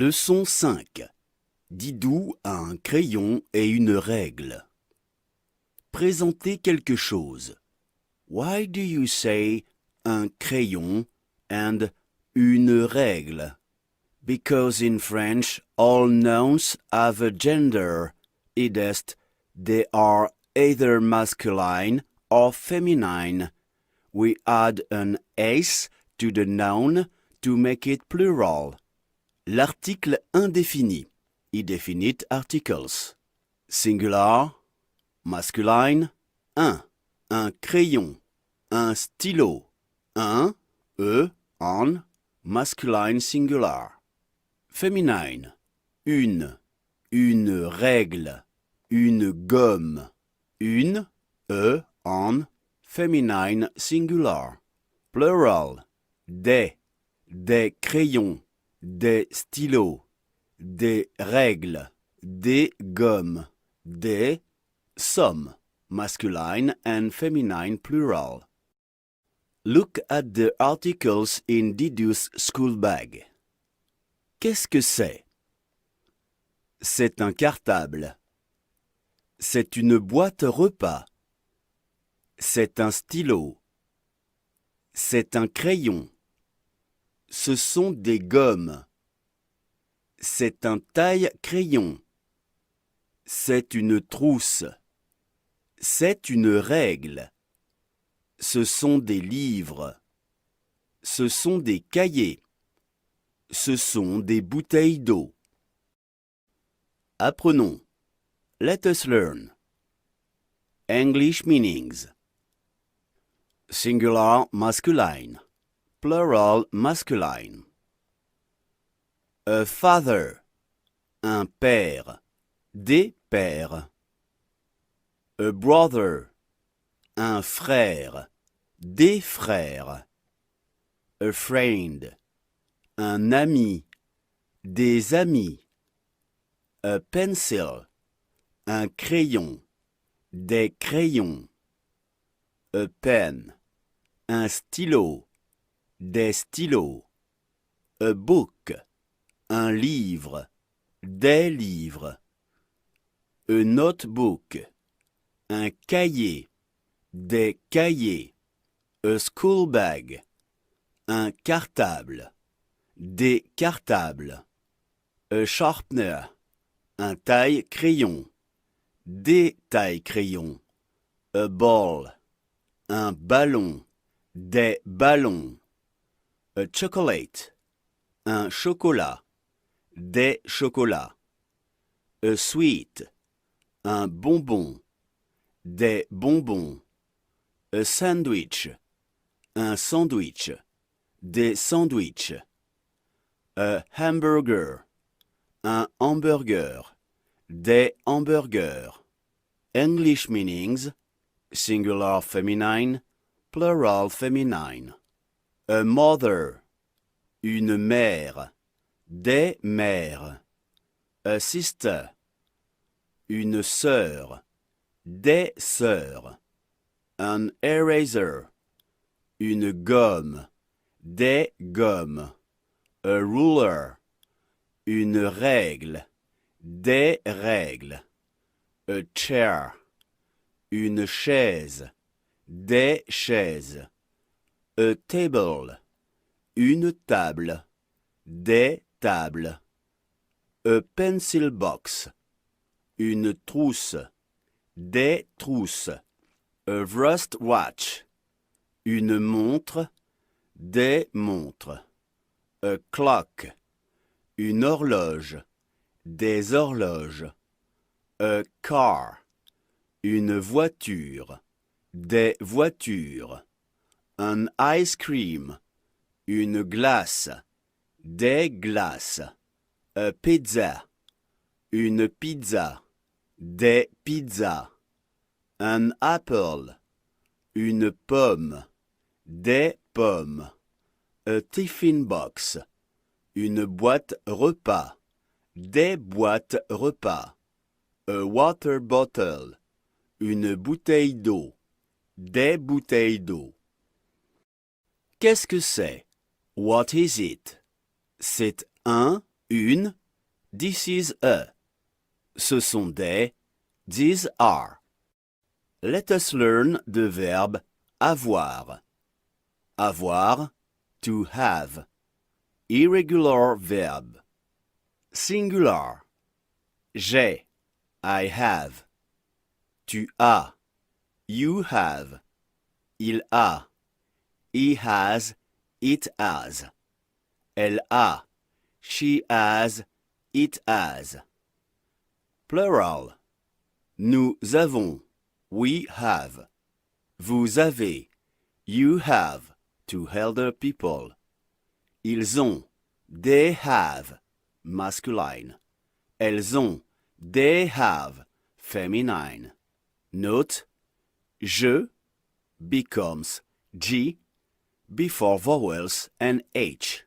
Leçon 5. Didou a un crayon et une règle. Présentez quelque chose. Why do you say un crayon and une règle? Because in French all nouns have a gender, i.e. they are either masculine or feminine. We add an s to the noun to make it plural. L'article indéfini, indefinite articles. Singular, masculine, un crayon, un stylo, un, on, masculine singular. Féminin, une règle, une gomme, une, on, feminine singular. Plural, des crayons, des stylos, des règles, des gommes, des, some, masculine and feminine plural. Look at the articles in Didou's school bag. Qu'est-ce que c'est? C'est un cartable. C'est une boîte repas. C'est un stylo. C'est un crayon. Ce sont des gommes. C'est un taille-crayon. C'est une trousse. C'est une règle. Ce sont des livres. Ce sont des cahiers. Ce sont des bouteilles d'eau. Apprenons. Let us learn. English meanings. Singular masculine. Plural masculine. A father. Un père. Des pères. A brother. Un frère. Des frères. A friend. Un ami. Des amis. A pencil. Un crayon. Des crayons. A pen. Un stylo. Des stylos. A book. Un livre. Des livres. A notebook. Un cahier. Des cahiers. A school bag. Un cartable. Des cartables. A sharpener. Un taille-crayon. Des taille-crayons. A ball. Un ballon. Des ballons. A chocolate. Un chocolat. Des chocolats. A sweet. Un bonbon. Des bonbons. A sandwich. Un sandwich. Des sandwichs. A hamburger. Un hamburger. Des hamburgers. English meanings. Singular feminine. Plural feminine. A mother. Une mère. Des mères. A sister. Une sœur. Des sœurs. An eraser. Une gomme. Des gommes. A ruler. Une règle. Des règles. A chair. Une chaise. Des chaises. A table. Une table. Des tables. A pencil box. Une trousse. Des trousses. A wristwatch. Une montre. Des montres. A clock. Une horloge. Des horloges. A car. Une voiture. Des voitures. An ice cream. Une glace. Des glaces. A pizza. Une pizza. Des pizzas. An apple. Une pomme. Des pommes. A tiffin box. Une boîte repas. Des boîtes repas. A water bottle. Une bouteille d'eau. Des bouteilles d'eau. Qu'est-ce que c'est? What is it? C'est un une, this is a. Ce sont des, these are. Let us learn the verb avoir. Avoir, to have. Irregular verb. Singular. J'ai, I have. Tu as, you have. Il a, he has, it has. Elle a, she has, it has. Plural. Nous avons, we have. Vous avez, you have, to elder people. Ils ont, they have, masculine. Elles ont, they have, feminine. Note, je becomes G before vowels and H.